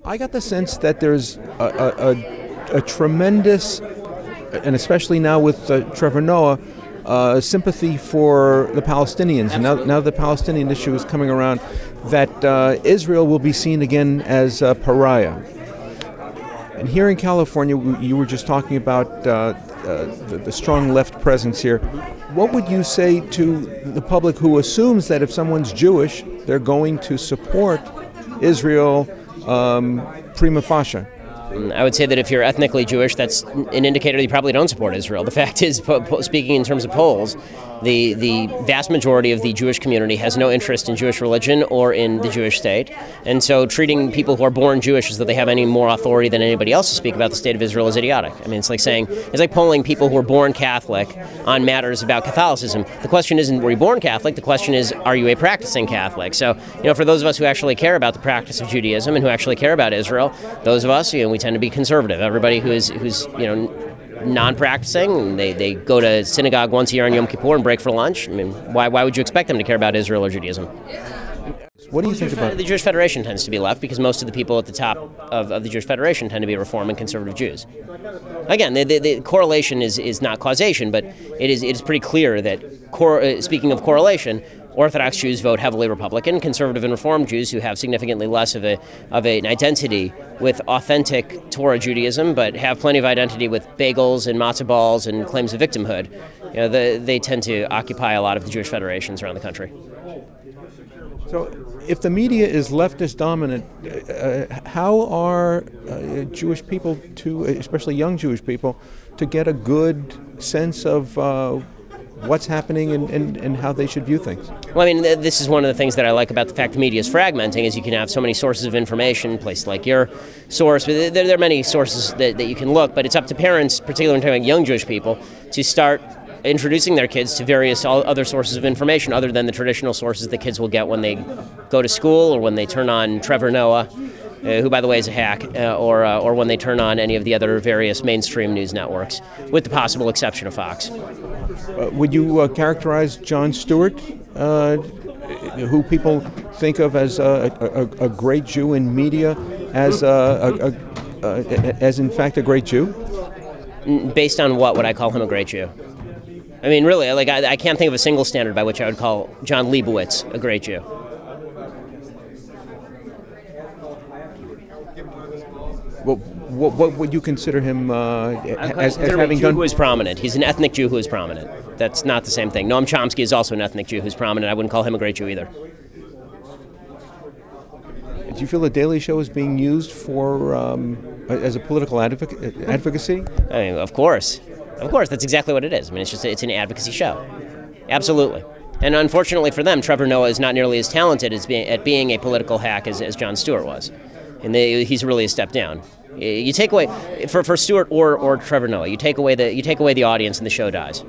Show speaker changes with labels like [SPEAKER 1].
[SPEAKER 1] I got the sense that there's a tremendous, and especially now with Trevor Noah, sympathy for the Palestinians. And now the Palestinian issue is coming around, that Israel will be seen again as a pariah. And here in California, you were just talking about the strong left presence here. What would you say to the public who assumes that if someone's Jewish, they're going to support Israel prima facie?
[SPEAKER 2] I would say that if you're ethnically Jewish, that's an indicator that you probably don't support Israel. The fact is, speaking in terms of polls, the vast majority of the Jewish community has no interest in Jewish religion or in the Jewish state. And so treating people who are born Jewish as though they have any more authority than anybody else to speak about the state of Israel is idiotic. I mean, it's like polling people who are born Catholic on matters about Catholicism. The question isn't, were you born Catholic? The question is, are you a practicing Catholic? So, for those of us who actually care about the practice of Judaism and who actually care about Israel, those of us, we tend to be conservative. Everybody who's non-practicing, they go to synagogue once a year on Yom Kippur and break for lunch. I mean, why would you expect them to care about Israel or Judaism?
[SPEAKER 1] What do you think about it?
[SPEAKER 2] The Jewish Federation tends to be left because most of the people at the top of the Jewish Federation tend to be Reform and conservative Jews. Again, the correlation is not causation, but it is pretty clear that, speaking of correlation, Orthodox Jews vote heavily Republican. Conservative and Reform Jews, who have significantly less of an identity with authentic Torah Judaism, but have plenty of identity with bagels and matzah balls and claims of victimhood, they tend to occupy a lot of the Jewish federations around the country.
[SPEAKER 1] So, if the media is leftist dominant, how are Jewish people, especially young Jewish people, to get a good sense of what's happening and how they should view things?
[SPEAKER 2] Well, I mean, this is one of the things that I like about the fact the media is fragmenting, is you can have so many sources of information, places like your source. There are many sources that you can look, but it's up to parents, particularly when talking about young Jewish people, to start introducing their kids to various other sources of information other than the traditional sources that kids will get when they go to school or when they turn on Trevor Noah, who, by the way, is a hack, or when they turn on any of the other various mainstream news networks, with the possible exception of Fox.
[SPEAKER 1] Would you characterize Jon Stewart, who people think of as a great Jew in media, as in fact a great Jew?
[SPEAKER 2] Based on what would I call him a great Jew? I mean, really, I can't think of a single standard by which I would call John Leibowitz a great Jew.
[SPEAKER 1] Well, what would you consider him as having done?
[SPEAKER 2] Who is prominent? He's an ethnic Jew who is prominent. That's not the same thing. Noam Chomsky is also an ethnic Jew who's prominent. I wouldn't call him a great Jew either.
[SPEAKER 1] Do you feel the Daily Show is being used for as a political advocacy?
[SPEAKER 2] I mean, of course. Of course, that's exactly what it is. I mean, it's an advocacy show. Absolutely. And unfortunately for them, Trevor Noah is not nearly as talented at being a political hack as Jon Stewart was. And he's really a step down. You take away, for Stewart or Trevor Noah, you take away the audience and the show dies.